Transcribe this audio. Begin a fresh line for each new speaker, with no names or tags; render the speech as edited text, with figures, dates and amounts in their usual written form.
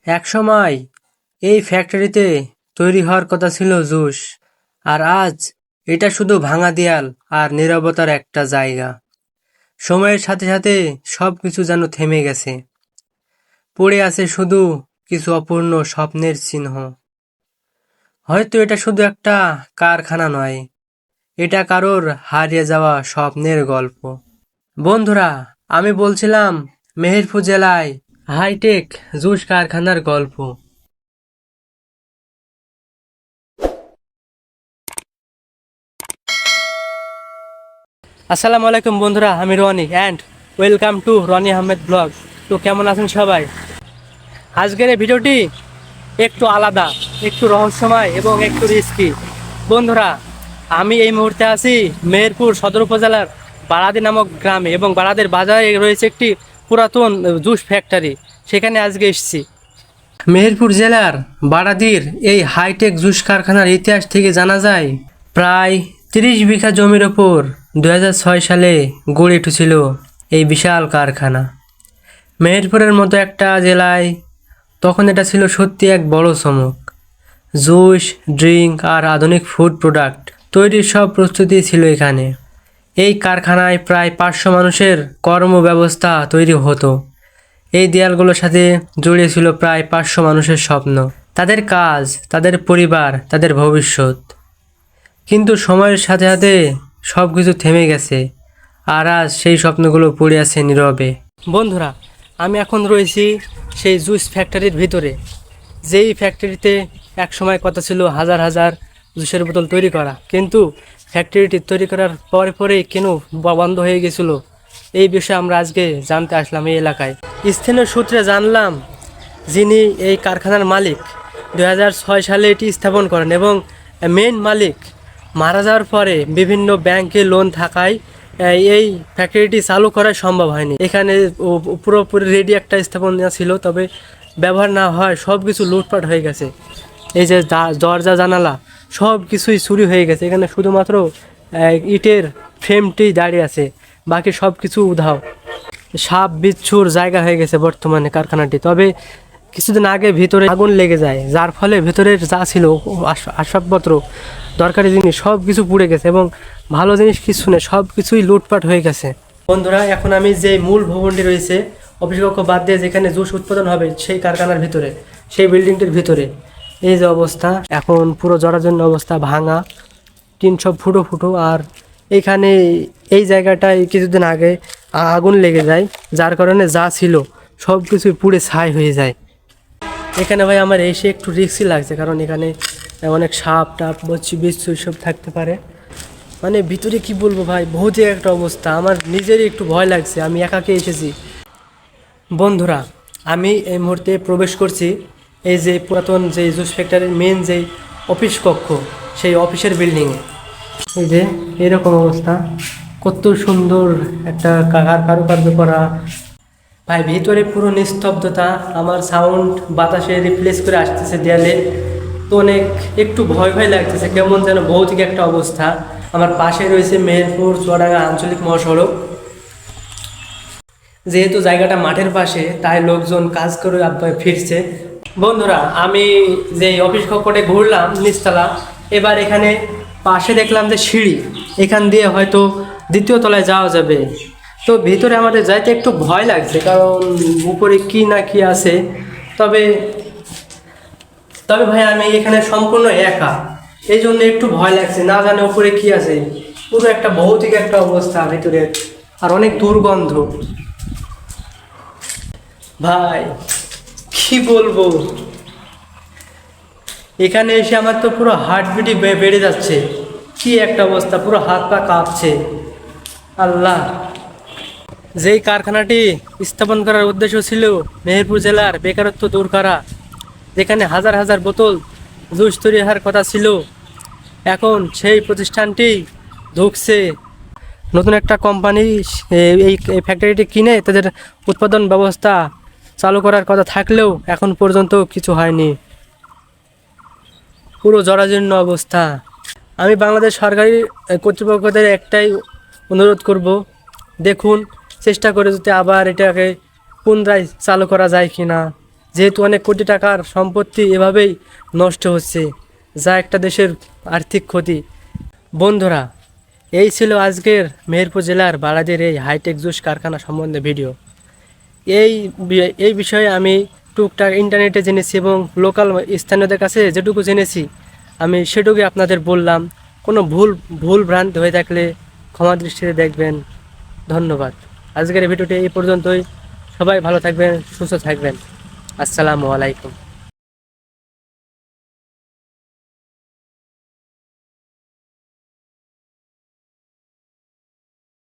একসময় এই ফ্যাক্টরিতে তৈরি হওয়ার কথা ছিল জুস, আর আজ এটা শুধু ভাঙা দেয়াল আর নীরবতার একটা জায়গা। সময়ের সাথে সাথে সবকিছু যেন থেমে গেছে, পড়ে আছে শুধু কিছু অপূর্ণ স্বপ্নের চিহ্ন। হয়তো এটা শুধু একটা কারখানা নয়, এটা কারোর হারিয়ে যাওয়া স্বপ্নের গল্প। বন্ধুরা, আমি বলছিলাম মেহেরপুর জেলায় হাইটেক জুস কারখানার গল্প। আসসালামু আলাইকুম বন্ধুরা, আমি Roni and welcome to Roni Ahmed blog. তো কেমন আছেন সবাই? আজকের এই ভিডিওটি একটু আলাদা, একটু রহস্যময় এবং একটু রিস্কি। বন্ধুরা, আমি এই মুহূর্তে আছি মেহেরপুর সদর উপজেলার বারাদি নামক গ্রামে, এবং বারাদের বাজারে রয়েছে একটি পুরাতন জুস ফ্যাক্টরি। সেখানে আজকে এসেছি। মেহেরপুর জেলার বারাদির এই হাইটেক জুস কারখানার ইতিহাস থেকে জানা যায়, প্রায় 30 বিঘা জমির ওপর 2006 সালে গড়ে উঠেছিল এই বিশাল কারখানা। মেহেরপুরের মতো একটা জেলায় তখন এটা ছিল সত্যি এক বড় চমক। জুস, ড্রিঙ্ক আর আধুনিক ফুড প্রোডাক্ট তৈরির সব প্রস্তুতি ছিল এখানে। এই কারখানায় প্রায় 500 মানুষের কর্মব্যবস্থা তৈরি হতো। এই দেয়ালগুলোর সাথে জড়িয়ে ছিল প্রায় 500 মানুষের স্বপ্ন, তাদের কাজ, তাদের পরিবার, তাদের ভবিষ্যৎ। কিন্তু সময়ের সাথে সাথে সব কিছু থেমে গেছে, আর আজ সেই স্বপ্নগুলো পড়ে আছে নীরবে। বন্ধুরা, আমি এখন রয়েছি সেই জুস ফ্যাক্টরির ভিতরে, যেই ফ্যাক্টরিতে এক সময় কথা ছিল হাজার হাজার জুসের বোতল তৈরি করা, কিন্তু ফ্যাক্টরিটি তৈরি করার পরে পরেই কেন বন্ধ হয়ে গেছিলো, এই বিষয়ে আমরা আজকে জানতে আসলাম এই এলাকায়। স্থানীয় সূত্রে জানলাম, যিনি এই কারখানার মালিক 2006 সালে এটি স্থাপন করেন, এবং মেইন মালিক মারা যাওয়ার পরে বিভিন্ন ব্যাংকে লোন থাকায় এই ফ্যাক্টরিটি চালু করা সম্ভব হয়নি। এখানে পুরোপুরি রেডি একটা স্থাপনা ছিল, তবে ব্যবহার না হয় সব কিছু লুটপাট হয়ে গেছে। এই যে দরজা জানালা সব কিছুই চুরি হয়ে গেছে। এখানে শুধুমাত্র ইটের ফ্রেমটি দাঁড়িয়ে আছে, বাকি সব কিছু উধাও। সাপ বিচ্ছুর জায়গা হয়ে গেছে বর্তমানে কারখানাটি। তবে কিছুদিন আগে ভিতরে আগুন লেগে যায়, যার ফলে ভেতরের যা ছিল আসবাবপত্র, দরকারি জিনিস সব কিছু পুড়ে গেছে, এবং ভালো জিনিস কিছু নেই, সব কিছুই লুটপাট হয়ে গেছে। বন্ধুরা, এখন আমি যে মূল ভবনটি রয়েছে, অফিস কক্ষ বাদ দিয়ে যেখানে জুস উৎপাদন হবে, সেই কারখানার ভিতরে, সেই বিল্ডিংটির ভিতরে এই যে অবস্থা, এখন পুরো জরাজীর্ণ অবস্থা, ভাঙা টিন সব ফুটো ফুটো। আর এইখানে এই জায়গাটায় কিছুদিন আগে আগুন লেগে যায়, যার কারণে যা ছিল সব কিছুই পুড়ে ছাই হয়ে যায়। এখানে ভাই আমার এসে একটু রিস্কই লাগছে, কারণ এখানে অনেক সাপ টাপ বিচ্ছু সব থাকতে পারে। মানে ভিতরে কি বলবো ভাই, বহুতই একটা অবস্থা, আমার নিজেরই একটু ভয় লাগছে, আমি একাকে এসেছি। বন্ধুরা, আমি এই মুহূর্তে প্রবেশ করছি এই যে পুরাতন যে জুস ফ্যাক্টরির মেন যে অফিস কক্ষ, সেই অফিসের বিল্ডিংয়ে। এই যে এরকম অবস্থা, কত সুন্দর একটা কারুকার্য করা। ভাই ভিতরে পুরো নিস্তব্ধতা, আমার সাউন্ড বাতাসে রিপ্লেস করে আসতেছে দেয়ালে, তো অনেক একটু ভয় ভয় লাগতেছে, কেমন যেন ভৌতিক একটা অবস্থা। আমার পাশে রয়েছে মেহেরপুর চুয়াডাঙ্গা আঞ্চলিক মহাসড়ক। যেহেতু জায়গাটা মাঠের পাশে, তাই লোকজন কাজ করে ফিরছে। বন্ধুরা, আমি যে অফিস কক্ষে ঘুরলাম নিচতলা, এবার এখানে পাশে দেখলাম যে সিঁড়ি, এখান দিয়ে হয়তো দ্বিতীয় তলায় যাওয়া যাবে। তো ভিতরে আমাদের যাইতে একটু ভয় লাগছে, কারণ উপরে কি না কি আছে। তবে তবে ভাই আমি এখানে সম্পূর্ণ একা, এই জন্য একটু ভয় লাগছে, না জানে উপরে কি আছে। পুরো একটা ভৌতিক একটা অবস্থা ভিতরে, আর অনেক দুর্গন্ধ। ভাই কি বলবো, এখানে এসে আমার তো পুরো হার্টবিটই বেড়ে যাচ্ছে। কি একটা অবস্থা, পুরো হাত পা কাঁপছে। আল্লাহ, যেই কারখানাটি স্থাপন করার উদ্দেশ্য ছিল মেহেরপুর জেলার বেকারত্ব দূর করা, যেখানে হাজার হাজার বোতল জুস তৈরি হওয়ার কথা ছিল, এখন সেই প্রতিষ্ঠানটি ঢুকছে। নতুন একটা কোম্পানি এই ফ্যাক্টরিটি কিনে তাদের উৎপাদন ব্যবস্থা চালু করার কথা থাকলেও এখন পর্যন্ত কিছু হয়নি, পুরো জরাজীর্ণ অবস্থা। আমি বাংলাদেশ সরকারি কর্তৃপক্ষদের একটাই অনুরোধ করব, দেখুন চেষ্টা করে যদি আবার এটাকে পুনরায় চালু করা যায় কি না, যেহেতু অনেক কোটি টাকার সম্পত্তি এভাবেই নষ্ট হচ্ছে, যা একটা দেশের আর্থিক ক্ষতি। বন্ধুরা, এই ছিল আজকের মেহেরপুর জেলার বালাদের এই হাইটেক জুস কারখানা সম্বন্ধে ভিডিও। এই বিষয়ে আমি টুকটাক ইন্টারনেটে জেনেছি এবং লোকাল স্থানীয়দের কাছে যেটুকু জেনেছি আমি সেটুকুই আপনাদের বললাম। কোনো ভুল ভ্রান্তি হয়ে থাকলে ক্ষমা দৃষ্টিতে দেখবেন। ধন্যবাদ। আজকের এই ভিডিওটি এই পর্যন্তই। সবাই ভালো থাকবেন, সুস্থ থাকবেন। আসসালামু আলাইকুম।